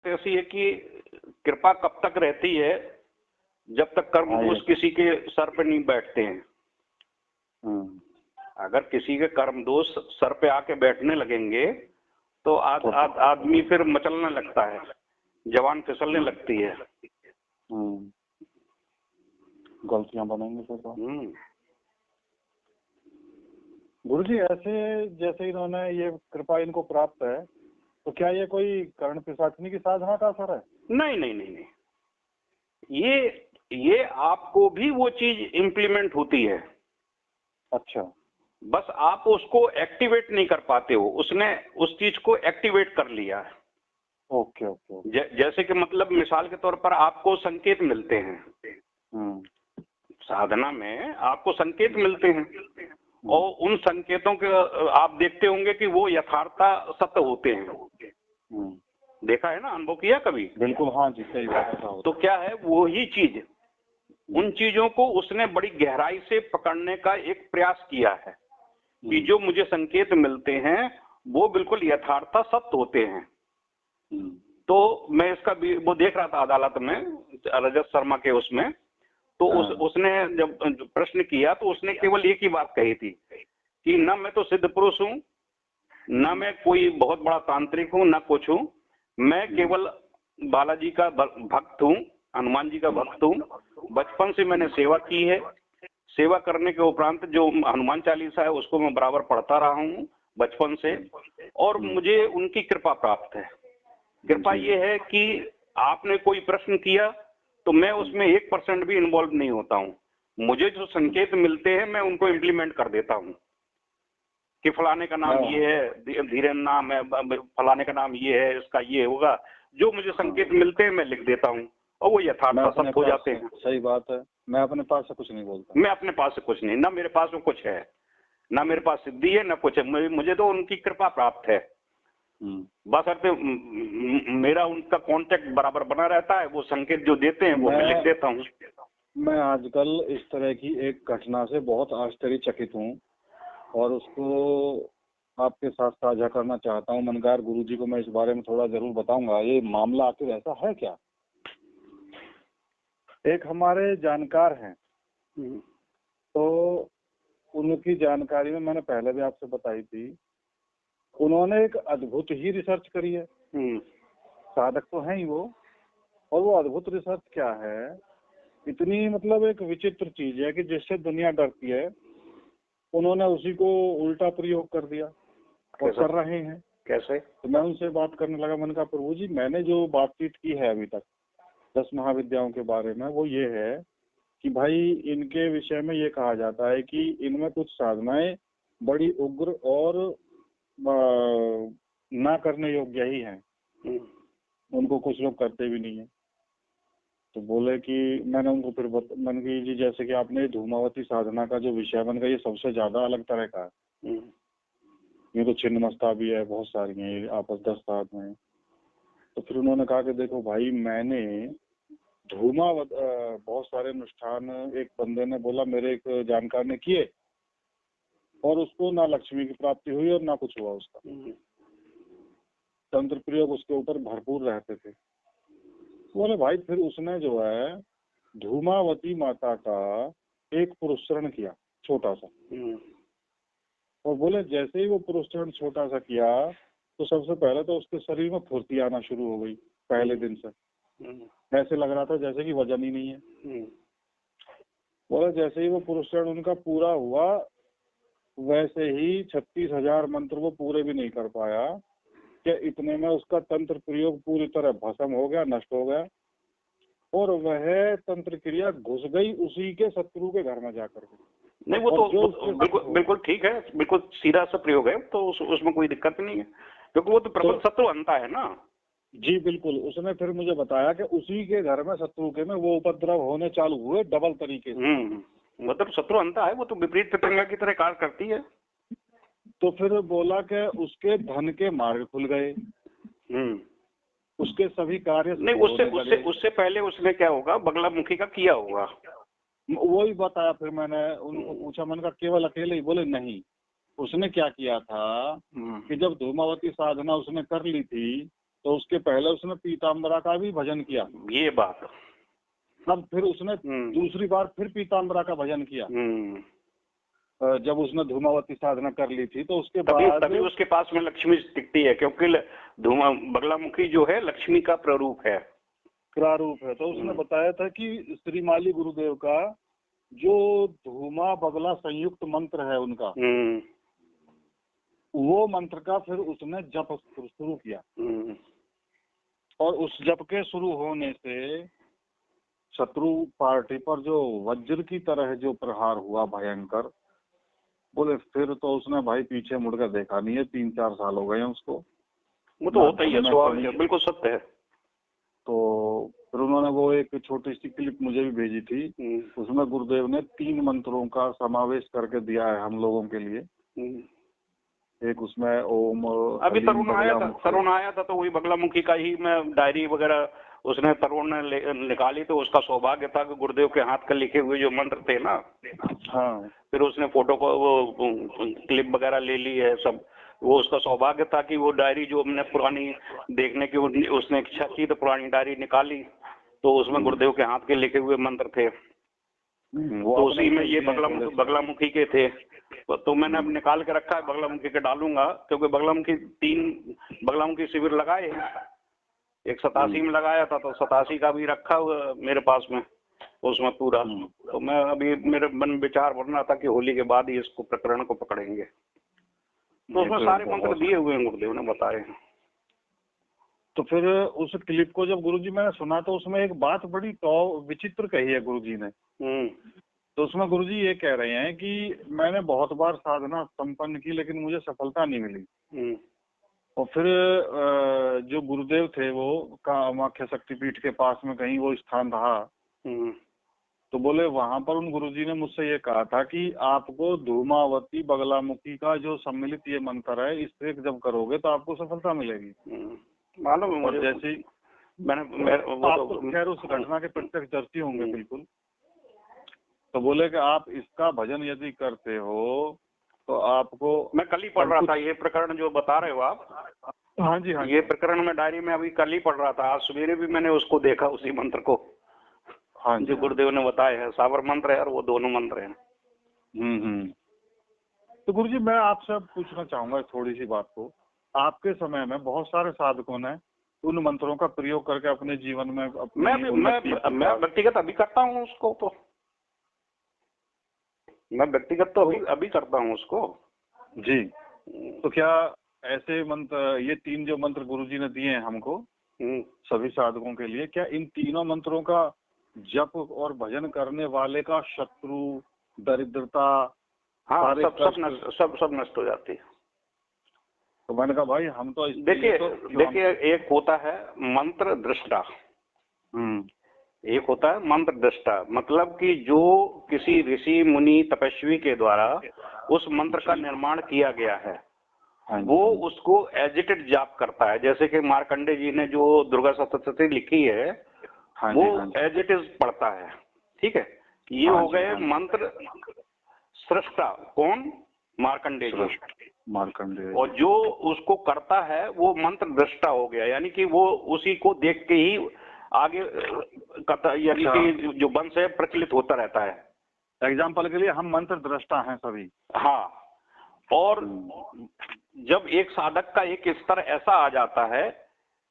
ऐसी है कि कृपा कब तक रहती है जब तक कर्म दोष किसी के सर पे नहीं बैठते हैं। अगर किसी के कर्म दोष सर पे आके बैठने लगेंगे तो आदमी फिर मचलने लगता है, जवान फिसलने लगती है, गलतियां बनेंगे फिर। गुरुजी ऐसे जैसे इन्होंने ये कृपा इनको प्राप्त है, तो क्या ये कोई कर्ण पिशाचनी की साधना का असर है? नहीं नहीं नहीं नहीं, ये आपको भी वो चीज इम्प्लीमेंट होती है। अच्छा, बस आप उसको एक्टिवेट नहीं कर पाते हो, उसने उस चीज को एक्टिवेट कर लिया है। Okay okay. जैसे कि मतलब मिसाल के तौर पर आपको संकेत मिलते हैं, साधना में आपको संकेत मिलते हैं और उन संकेतों के आप देखते होंगे कि वो यथार्था सत्य होते हैं। देखा है ना, अनुभव किया कभी? बिल्कुल, हाँ जी, सही बात है। तो क्या है, वो ही चीज, उन चीजों को उसने बड़ी गहराई से पकड़ने का एक प्रयास किया है कि जो मुझे संकेत मिलते हैं वो बिल्कुल यथार्थ सत्य होते हैं। तो मैं इसका भी वो देख रहा था अदालत में, रजत शर्मा के उसमें, तो उसने जब प्रश्न किया तो उसने केवल एक ही बात कही थी कि न मैं तो सिद्ध पुरुष हूँ, न मैं कोई बहुत बड़ा तांत्रिक हूँ, न कुछ हूँ, मैं केवल बालाजी का भक्त हूँ, हनुमान जी का भक्त हूँ। बचपन से मैंने सेवा की है, सेवा करने के उपरांत जो हनुमान चालीसा है उसको मैं बराबर पढ़ता रहा हूँ बचपन से, और मुझे उनकी कृपा प्राप्त है। कृपा ये है कि आपने कोई प्रश्न किया तो मैं उसमें 1% भी इन्वॉल्व नहीं होता हूँ। मुझे जो संकेत मिलते हैं मैं उनको इम्प्लीमेंट कर देता हूँ कि फलाने का नाम ये है, धीरेन्द्र नाम है, फलाने का नाम ये है, इसका ये होगा। जो मुझे संकेत मिलते हैं मैं लिख देता हूँ और वो यथार्थ सत्य हो जाते हैं। सही बात है। मैं अपने पास से कुछ नहीं बोलता। मैं अपने पास से कुछ नहीं, ना मेरे पास में कुछ है, ना मेरे पास सिद्धि है, ना कुछ है। मुझे तो उनकी कृपा प्राप्त है। बस अर्थ मेरा उनका कांटेक्ट बराबर बना रहता है, वो संकेत जो देते हैं वो मैं लिख देता हूँ। मैं आजकल इस तरह की एक घटना से बहुत आश्चर्यचकित हूँ और उसको आपके साथ साझा करना चाहता हूँ। मनकार गुरुजी को मैं इस बारे में थोड़ा जरूर बताऊंगा। ये मामला आखिर ऐसा है क्या? एक हमारे जानकार हैं, तो उनकी जानकारी में मैंने पहले भी आपसे बताई थी, उन्होंने एक अद्भुत ही रिसर्च करी है। साधक तो हैं ही वो, और वो अद्भुत रिसर्च क्या है, इतनी मतलब एक विचित्र चीज है कि जिससे दुनिया डरती है, उन्होंने उसी को उल्टा प्रयोग कर दिया और कर रहे हैं। कैसे? तो मैं उनसे बात करने लगा। मैंने कहा प्रभु जी, मैंने जो बातचीत की है अभी तक 10 महाविद्याओं के बारे में, वो ये है कि भाई इनके विषय में ये कहा जाता है कि इनमें कुछ साधनाएं बड़ी उग्र और ना करने योग्य ही हैं, उनको कुछ लोग करते भी नहीं है। तो बोले कि मैंने उनको फिर मैंने कहा जी जैसे कि आपने धूमावती साधना का जो विषय बन गया, ये सबसे ज्यादा अलग तरह का है। ये तो छिन्नमस्ता भी है, बहुत सारी हैं आपस 10 साथ में। तो फिर उन्होंने कहा कि देखो भाई, मैंने बहुत सारे अनुष्ठान, एक बंदे ने बोला मेरे एक जानकार ने किए और उसको ना लक्ष्मी की प्राप्ति हुई और ना कुछ हुआ उसका। तंत्र प्रयोग उसके ऊपर भरपूर रहते थे। बोले भाई फिर उसने जो है धूमावती माता का एक पुरस्करण किया छोटा सा, और बोले जैसे ही वो पुरस्करण छोटा सा किया तो सबसे पहले तो उसके शरीर में फुर्ती आना शुरू हो गई। पहले दिन से ऐसे लग रहा था जैसे कि वजन ही नहीं है। बोले जैसे ही वो पुरस्करण उनका पूरा हुआ, वैसे ही 36,000 मंत्र वो पूरे भी नहीं कर पाया कि इतने में उसका तंत्र प्रयोग पूरी तरह भस्म हो गया, नष्ट हो गया, और वह तंत्र क्रिया घुस गई उसी के शत्रु के घर में जाकर के। नहीं, वो तो बिल्कुल ठीक है, बिल्कुल सीधा सा प्रयोग है, तो उसमें कोई दिक्कत नहीं है, क्योंकि वो तो प्रबल शत्रु अंता है ना। जी बिल्कुल। उसने फिर मुझे बताया कि उसी के घर में शत्रु के में वो उपद्रव होने चालू हुए डबल तरीके से। मतलब शत्रु अंता है, वो तो विपरीत पतंगा की तरह कार्य करती है। तो फिर बोला कि उसके धन के मार्ग खुल गए, उसके सभी कार्य नहीं, उससे पहले उसने क्या होगा, बगलामुखी का किया होगा। वही बताया। फिर मैंने उनको पूछा, मैंने कहा केवल अकेले ही? बोले नहीं, उसने क्या किया था कि जब धूमावती साधना उसने कर ली थी तो उसके पहले उसने पीताम्बरा का भी भजन किया। ये बात। तब फिर उसने दूसरी बार फिर पीताम्बरा का भजन किया। जब उसने धूमावती साधना कर ली थी तो उसके बाद तभी उसके पास में लक्ष्मी दिखती है, क्योंकि बगलामुखी जो है लक्ष्मी का प्रारूप है। तो उसने बताया था कि श्रीमाली गुरुदेव का जो धूमा बगला संयुक्त मंत्र है उनका, वो मंत्र का फिर उसने जप शुरू किया। और उस जप के शुरू होने से शत्रु पार्टी पर जो वज्र की तरह जो प्रहार हुआ भयंकर, बोले फिर तो उसने भाई पीछे मुड़कर देखा नहीं है। 3-4 साल हो गए हैं उसको। वो तो होता ही है, स्वाभाविक, बिल्कुल सत्य है। तो फिर उन्होंने वो एक छोटी सी क्लिप मुझे भी भेजी थी, उसमें गुरुदेव ने 3 मंत्रों का समावेश करके दिया है हम लोगों के लिए। एक उसमें ओम, अभी तरुण आया था तो वही बगलामुखी का ही मैं डायरी वगैरह उसने तरुण ने निकाली, तो उसका सौभाग्य था कि गुरुदेव के हाथ का लिखे हुए जो मंत्र थे ना, हाँ, फिर उसने फोटो को वो क्लिप वगैरह ले ली है सब। वो उसका सौभाग्य था कि वो डायरी जो हमने पुरानी देखने की उसने इच्छा की, तो पुरानी डायरी निकाली तो उसमें गुरुदेव के हाथ के लिखे हुए मंत्र थे। तो उसी में ये बगलामुखी के थे। तो मैंने अब निकाल के रखा है, बगलामुखी के डालूंगा, क्योंकि बगलामुखी 3 बगलामुखी शिविर लगाए हैं। एक 87 में लगाया था, तो 87 का भी रखा हुआ मेरे पास में उसमें पूरा। तो मैं अभी मेरे मन विचार बन रहा था कि होली के बाद ही इसको प्रकरण को पकड़ेंगे। तो उसमें सारे मंत्र दिए हुए हैं, गुरुदेव ने बताए हैं। तो फिर उस क्लिप को जब गुरुजी मैंने सुना तो उसमें एक बात बड़ी विचित्र कही है गुरुजी ने। तो उसमें गुरुजी ये कह रहे हैं कि मैंने बहुत बार साधना संपन्न की लेकिन मुझे सफलता नहीं मिली। और फिर जो गुरुदेव थे वो कामाख्या शक्तिपीठ के पास में कहीं वो स्थान रहा, तो बोले वहां पर उन गुरुजी ने मुझसे ये कहा था कि आपको धूमावती बगलामुखी का जो सम्मिलित ये मंत्र है इससे जब करोगे तो आपको सफलता मिलेगी। मालूम है मुझे। जैसे खैर उस घटना के प्रत्यक्षदर्शी होंगे बिल्कुल। तो बोले कि आप इसका भजन यदि करते हो तो आपको, मैं कल ही पढ़ रहा था ये प्रकरण जो बता रहे हो आप। हाँ जी, हाँ, ये प्रकरण में डायरी में अभी कल ही पढ़ रहा था, आज सवेरे भी मैंने उसको देखा, उसी मंत्र को। हाँ, जो गुरुदेव ने बताया है, साबर मंत्र है और वो दोनों मंत्र हैं। तो गुरुजी मैं आपसे पूछना चाहूंगा थोड़ी सी बात को। आपके समय में बहुत सारे साधकों ने उन मंत्रों का प्रयोग करके अपने जीवन में मैं व्यक्तिगत अभी करता हूँ उसको। तो मैं व्यक्तिगत तो अभी करता हूँ उसको जी। तो क्या ऐसे मंत्र, ये 3 जो मंत्र गुरुजी ने दिए हैं हमको सभी साधकों के लिए, क्या इन तीनों मंत्रों का जप और भजन करने वाले का शत्रु, दरिद्रता, हाँ, सब नष्ट हो जाती है? तो मैंने कहा भाई हम तो देखिए एक होता है मंत्र दृष्टा, एक होता है मंत्र दृष्टा, मतलब कि जो किसी ऋषि मुनि तपस्वी के द्वारा उस मंत्र का निर्माण किया गया है, वो उसको एजिटेड जाप करता है। जैसे कि मार्कंडे जी ने जो दुर्गा सप्तशती लिखी है, वो एज इट इज पढ़ता है। ठीक है, ये हो गए मंत्र सृष्टा। कौन? मार्कंडे जी। और जो उसको करता है वो मंत्र दृष्टा हो गया, यानी कि वो उसी को देख के ही आगे यानी कि जो वंश है प्रचलित होता रहता है। एग्जाम्पल के लिए हम मंत्र दृष्टा हैं सभी। हाँ, और जब एक साधक का एक स्तर ऐसा आ जाता है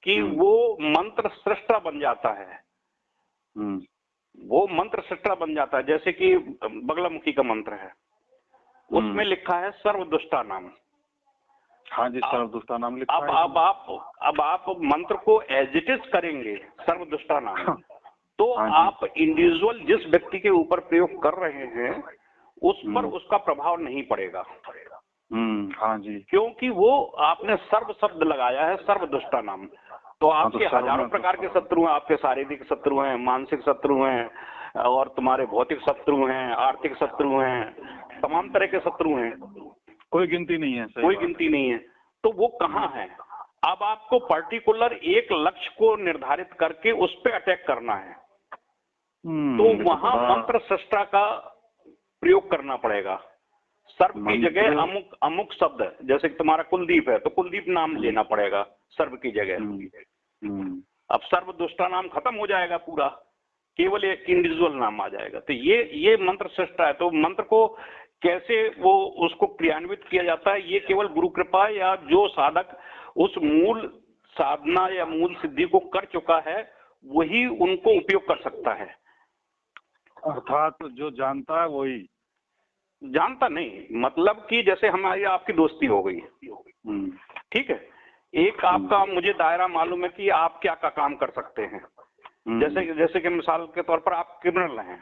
कि वो मंत्र सृष्टा बन जाता है, वो मंत्र सृष्टा बन जाता है। जैसे कि बगलामुखी का मंत्र है, उसमें लिखा है सर्वदुष्टा नाम। हाँ जी, सर्वदुष्टा नाम लिखा है। अब आप मंत्र को एज इट इज करेंगे सर्वदुष्टा नाम, तो आप इंडिविजुअल जिस व्यक्ति के ऊपर प्रयोग कर रहे हैं उस पर उसका प्रभाव नहीं पड़ेगा। हाँ जी, क्योंकि वो आपने सर्व शब्द लगाया है, सर्वदुष्टा नाम। तो आपके हजारों प्रकार के शत्रु हैं, आपके शारीरिक शत्रु हैं, मानसिक शत्रु हैं, और तुम्हारे भौतिक शत्रु हैं, आर्थिक शत्रु हैं, तमाम तरह के शत्रु हैं, कोई गिनती नहीं है। कोई गिनती नहीं है। तो वो कहाँ है? अब आपको पर्टिकुलर एक लक्ष्य को निर्धारित करके उस पर अटैक करना है, तो वहां मंत्र सृष्टा का प्रयोग करना पड़ेगा। सर्व की जगह अमुक अमुक शब्द, जैसे कि तुम्हारा कुलदीप है तो कुलदीप नाम लेना पड़ेगा सर्व की जगह। अब सर्व दुष्टा नाम खत्म हो जाएगा पूरा, केवल एक इंडिविजुअल नाम आ जाएगा। तो ये मंत्र श्रेष्ठ है। तो मंत्र को कैसे वो उसको क्रियान्वित किया जाता है, ये केवल गुरु कृपा या जो साधक उस मूल साधना या मूल सिद्धि को कर चुका है वही उनको उपयोग कर सकता है। अर्थात जो जानता है वही। जानता नहीं, मतलब कि जैसे हमारी आपकी दोस्ती हो गई, ठीक है, एक आपका मुझे दायरा मालूम है कि आप क्या का काम कर सकते हैं। जैसे कि मिसाल के तौर पर आप क्रिमिनल हैं,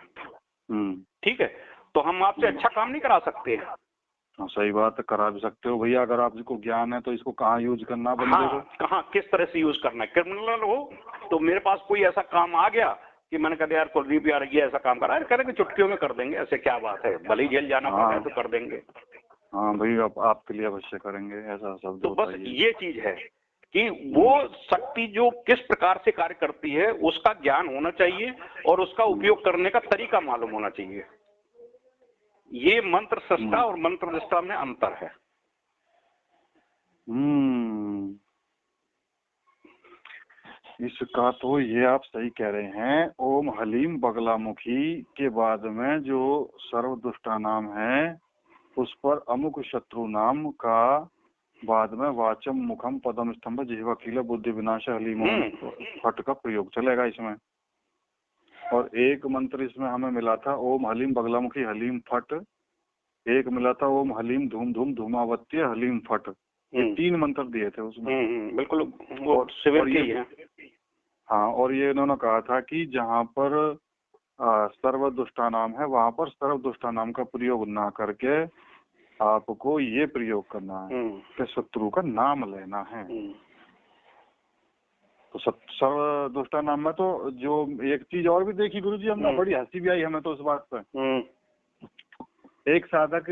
ठीक है, तो हम आपसे अच्छा काम नहीं करा सकते। हाँ, सही बात है, करा भी सकते हो भैया, अगर आपको ज्ञान है तो इसको कहाँ यूज करना बंदे को, कहाँ किस तरह से यूज करना है। क्रिमिनल हो तो मेरे पास कोई ऐसा काम आ गया कि मैंने कहा यार कुलदीप यार ये ऐसा काम करा, कह रहे कि चुटकियों में कर देंगे, ऐसे क्या बात है, भले ही जेल जाना पड़ रहा है तो कर देंगे। हाँ भाई, आपके लिए अवश्य करेंगे, ऐसा शब्द तो बस ये चीज है कि वो शक्ति जो किस प्रकार से कार्य करती है उसका ज्ञान होना चाहिए और उसका उपयोग करने का तरीका मालूम होना चाहिए। ये मंत्र सृष्टा और मंत्र दृष्टा में अंतर है। इसका तो ये आप सही कह रहे हैं। ओम हलीम बगलामुखी के बाद में जो सर्व दुष्टा नाम है उस पर अमुक शत्रु नाम का बाद में वाचम मुखम पदम स्तंभ जिह्वा कील बुद्धि विनाश हलीम फट का प्रयोग चलेगा इसमें। और एक मंत्र इसमें हमें मिला था ओम हलीम बगलामुखी हलीम फट, एक मिला था ओम हलीम धूम धूम धूमावत्य हलीम फट। ये 3 मंत्र दिए थे उसमें। बिल्कुल वो शिविर के ही है। हाँ, और ये इन्होंने कहा था कि जहाँ पर सर्व दुष्टा नाम है वहां पर सर्व दुष्टा नाम का प्रयोग ना करके आपको ये प्रयोग करना है कि शत्रु का नाम लेना है। तो सर्व दुष्टा नाम में तो जो एक चीज और भी देखी गुरुजी हमने, बड़ी हंसी भी आई हमें तो इस बात पे। एक साधक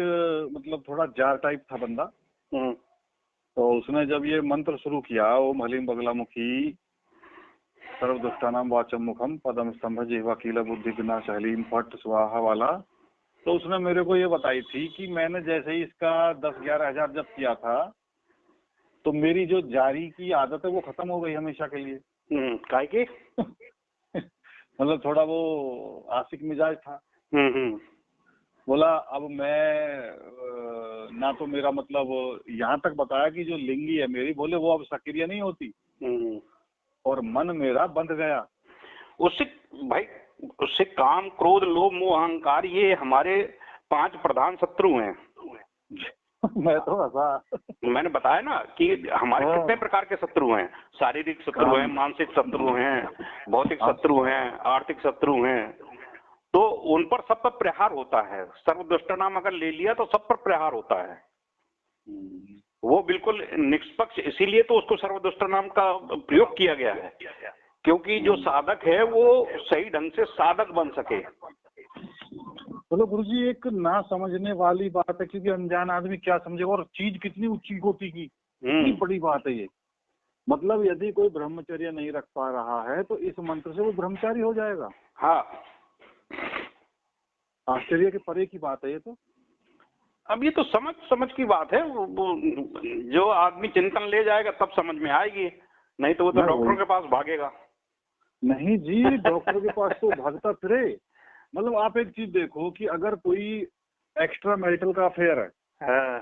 मतलब थोड़ा जार टाइप था बंदा, तो उसने जब ये मंत्र शुरू किया ओम हलीम बगलामुखी सर्व दुष्टानाम वाचम मुखम पदम स्तंभ जिह्वा कील बुद्धि विनाश हलीम फट स्वाहा वाला, तो उसने मेरे को ये बताई थी कि मैंने जैसे ही इसका 10-11 हजार जब किया था तो मेरी जो जारी की आदत है वो खत्म हो गई हमेशा के लिए। काय के मतलब थोड़ा वो आशिक मिजाज था। बोला अब मैं ना तो मेरा मतलब यहाँ तक बताया कि जो लिंगी है मेरी, बोले वो अब सक्रिय नहीं होती और मन मेरा बंध गया। उससे भाई उससे काम क्रोध लोभ मोह अहंकार ये हमारे 5 प्रधान शत्रु हैं। मैं तो हंसा। मैंने बताया ना कि हमारे कितने प्रकार के शत्रु हैं। शारीरिक शत्रु हैं, मानसिक शत्रु हैं, भौतिक शत्रु हैं, आर्थिक शत्रु हैं। तो उन पर सब पर प्रहार होता है। सर्वदुष्ट नाम अगर ले लिया तो सब पर प्रहार होता है। वो बिल्कुल निष्पक्ष, इसीलिए तो उसको सर्वदुष्ट नाम का प्रयोग किया गया है, क्योंकि जो साधक है वो सही ढंग से साधक बन सके। बोलो गुरुजी, एक ना समझने वाली बात है, क्योंकि अनजान आदमी क्या समझेगा और चीज कितनी ऊंची कोटि की, कितनी बड़ी बात है ये। मतलब यदि कोई ब्रह्मचर्य नहीं रख पा रहा है तो इस मंत्र से वो ब्रह्मचारी हो जाएगा। हाँ, आश्चर्य के परे की बात है ये तो। अब ये तो समझ की बात है। वो जो आदमी चिंतन ले जाएगा तब समझ में आएगी, नहीं तो वो तो डॉक्टर के पास भागेगा। नहीं जी, डॉक्टर के पास तो भागता फिरे। मतलब आप एक चीज देखो कि अगर कोई एक्स्ट्रा मैरिटल का अफेयर है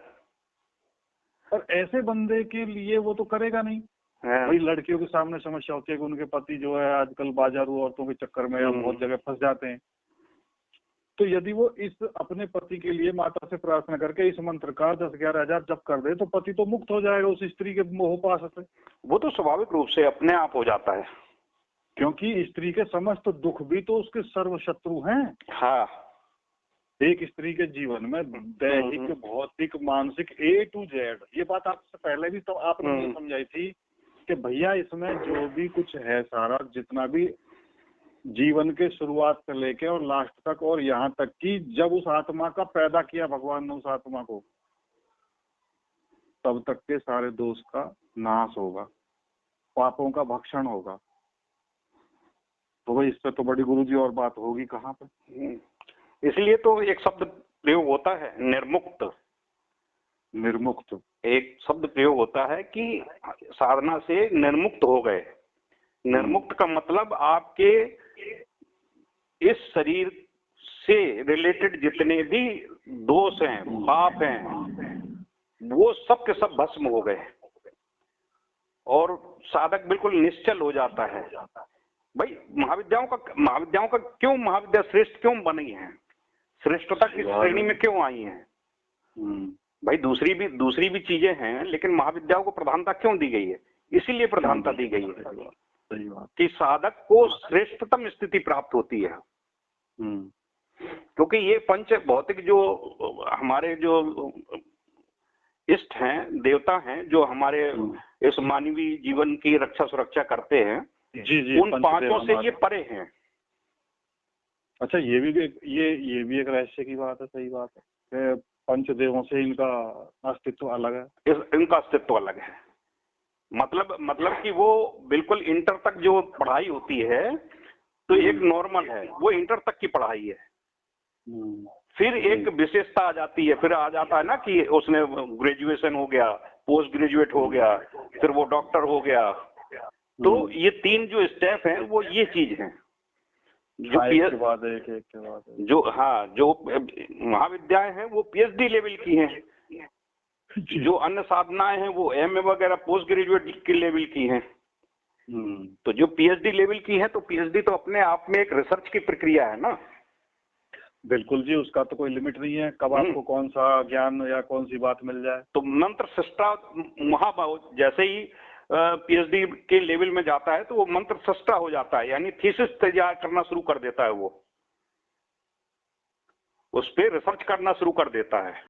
और ऐसे बंदे के लिए वो तो करेगा नहीं। भाई लड़कियों के सामने समस्या होती है कि उनके पति जो है आजकल बाजारू औरतों के चक्कर में बहुत जगह फंस जाते हैं। तो यदि वो इस अपने पति के लिए माता से प्रार्थना करके इस मंत्र का 10-11 हजार जप कर दे तो पति तो मुक्त हो जाएगा उस स्त्री के मोह पाश से। वो तो स्वाभाविक रूप से अपने आप हो जाता है, क्योंकि स्त्री के समस्त दुख भी तो उसके सर्व शत्रु हैं। हाँ, एक स्त्री के जीवन में दैहिक भौतिक मानसिक A to Z, ये बात आपसे पहले भी तो आपने मुझे समझाई थी कि भैया इसमें जो भी कुछ है सारा, जितना भी जीवन के शुरुआत से लेके और लास्ट तक, और यहाँ तक कि जब उस आत्मा का पैदा किया भगवान ने उस आत्मा को, तब तक के सारे दोष का नाश होगा, पापों का भक्षण होगा। तो भाई इससे तो बड़ी गुरुजी और बात होगी कहाँ पे। इसलिए तो एक शब्द प्रयोग होता है निर्मुक्त। निर्मुक्त, एक शब्द प्रयोग होता है कि साधना से निर्मुक्त हो गए। निर्मुक्त का मतलब आपके इस शरीर से रिलेटेड जितने भी दोष हैं, पाप हैं, वो सब के सब भस्म हो गए और साधक बिल्कुल निश्चल हो जाता है। भाई महाविद्याओं का क्यों महाविद्या श्रेष्ठ क्यों बनी है, श्रेष्ठता की श्रेणी में क्यों आई है? भाई दूसरी भी चीजें हैं, लेकिन महाविद्याओं को प्रधानता क्यों दी गई है? इसीलिए प्रधानता दी गई है कि साधक को श्रेष्ठतम स्थिति प्राप्त होती है। क्योंकि ये पंच भौतिक जो हमारे जो इष्ट हैं, देवता हैं, जो हमारे इस मानवीय जीवन की रक्षा सुरक्षा करते हैं, जी, उन पांचों से ये परे हैं। अच्छा, ये भी एक रहस्य की बात है। सही बात है, पंचदेवों से इनका अस्तित्व अलग है। इनका अस्तित्व अलग है। मतलब कि वो बिल्कुल इंटर तक जो पढ़ाई होती है तो एक नॉर्मल है, वो इंटर तक की पढ़ाई है। फिर एक विशेषता आ जाती है, फिर आ जाता है ना कि उसने ग्रेजुएशन हो गया, पोस्ट ग्रेजुएट हो गया, फिर वो डॉक्टर हो गया। तो ये 3 जो स्टेप हैं वो ये चीज हैं जो एक के बाद एक जो महाविद्याएं हैं वो पीएचडी लेवल की हैं। जो अन्य साधनाएं हैं वो एमए वगैरह पोस्ट ग्रेजुएट के लेवल की हैं। तो जो पीएचडी लेवल की है, तो पीएचडी तो अपने आप में एक रिसर्च की प्रक्रिया है ना। बिल्कुल जी, उसका तो कोई लिमिट नहीं है, कब आपको कौन सा ज्ञान या कौन सी बात मिल जाए। तो मंत्र सृष्टा जैसे ही पीएचडी के लेवल में जाता है तो वो मंत्र सृष्टा हो जाता है, यानी थीसिस तैयार करना शुरू कर देता है, वो उस पर रिसर्च करना शुरू कर देता है।